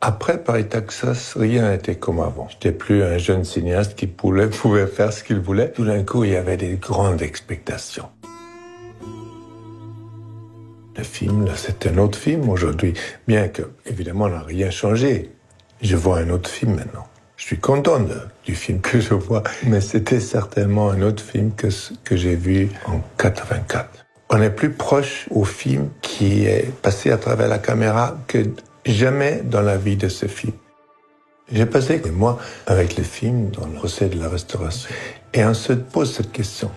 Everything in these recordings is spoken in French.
Après Paris, Texas, rien n'était comme avant. J'étais plus un jeune cinéaste qui pouvait faire ce qu'il voulait. Tout d'un coup, il y avait des grandes expectations. Le film, là, c'est un autre film aujourd'hui. Bien que, évidemment, on n'a rien changé. Je vois un autre film maintenant. Je suis content du film que je vois, mais c'était certainement un autre film que j'ai vu en 84. On est plus proche au film qui est passé à travers la caméra que jamais dans la vie de ce film. J'ai passé des mois avec le film dans le procès de la restauration. Et on se pose cette question.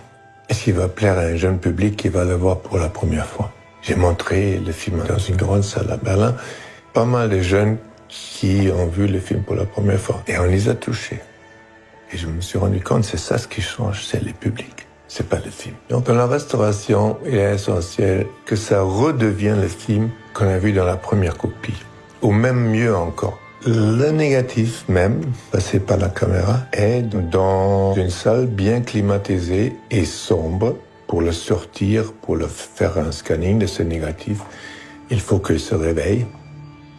Est-ce qu'il va plaire à un jeune public qui va le voir pour la première fois? J'ai montré le film dans une grande salle à Berlin. Pas mal de jeunes qui ont vu le film pour la première fois. Et on les a touchés. Et je me suis rendu compte, c'est ça ce qui change, c'est le public. C'est pas le film. Donc, dans la restauration, il est essentiel que ça redevienne le film qu'on a vu dans la première copie. Ou même mieux encore. Le négatif même, passé par la caméra, est dans une salle bien climatisée et sombre. Pour le sortir, pour le faire un scanning de ce négatif, il faut qu'il se réveille.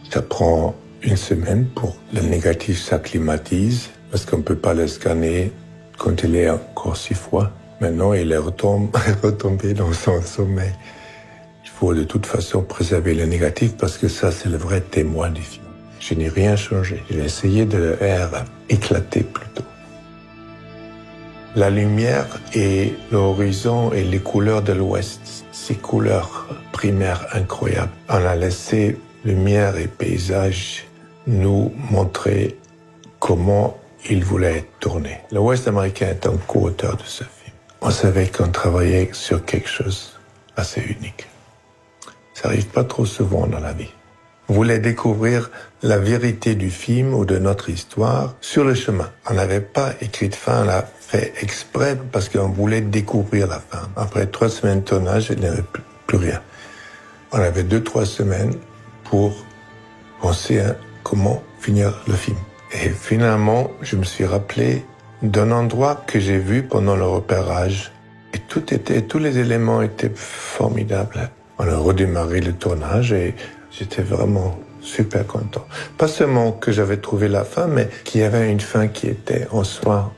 Ça prend une semaine pour que le négatif s'acclimatise, parce qu'on ne peut pas le scanner quand il est encore si froid. Maintenant, il est retombé dans son sommeil. Il faut de toute façon préserver le négatif, parce que ça, c'est le vrai témoin du film. Je n'ai rien changé. J'ai essayé de le faire éclater plutôt. La lumière et l'horizon et les couleurs de l'Ouest, ces couleurs primaires incroyables. On a laissé lumière et paysage nous montrer comment il voulait être tourné. L'Ouest américain est un co-auteur de ce film. On savait qu'on travaillait sur quelque chose assez unique. Ça n'arrive pas trop souvent dans la vie. On voulait découvrir la vérité du film ou de notre histoire sur le chemin. On n'avait pas écrit de fin, on l'a fait exprès parce qu'on voulait découvrir la fin. Après 3 semaines de tournage, il n'y avait plus rien. On avait 2-3 semaines pour penser à comment finir le film. Et finalement, je me suis rappelé d'un endroit que j'ai vu pendant le repérage. Et tous les éléments étaient formidables. On a redémarré le tournage et j'étais vraiment super content. Pas seulement que j'avais trouvé la fin, mais qu'il y avait une fin qui était en soi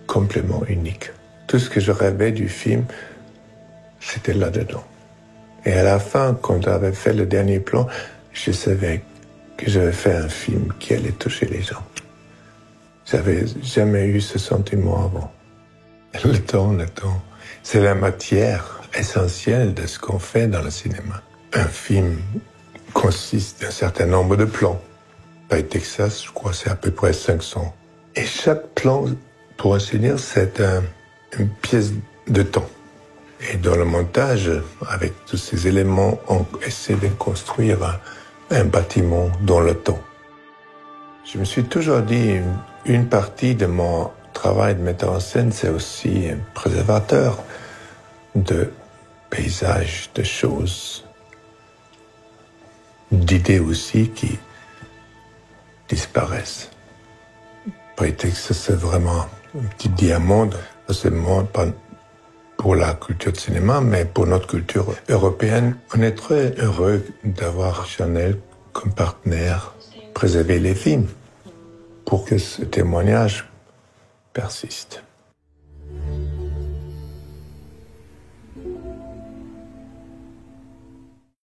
complètement unique. Tout ce que je rêvais du film, c'était là-dedans. Et à la fin, quand j'avais fait le dernier plan, je savais que j'avais fait un film qui allait toucher les gens. J'avais jamais eu ce sentiment avant. Le temps, c'est la matière essentielle de ce qu'on fait dans le cinéma. Un film consiste d'un certain nombre de plans. Paris, Texas, je crois, c'est à peu près 500. Et chaque plan, pour ainsi dire, c'est une pièce de temps. Et dans le montage, avec tous ces éléments, on essaie de construire un bâtiment dans le temps. Je me suis toujours dit, une partie de mon travail de metteur en scène, c'est aussi un préservateur de paysages, de choses, d'idées aussi qui disparaissent. Paris, Texas, c'est vraiment un petit diamant, pas seulement pour la culture de cinéma, mais pour notre culture européenne. On est très heureux d'avoir Chanel comme partenaire, préserver les films pour que ce témoignage persiste.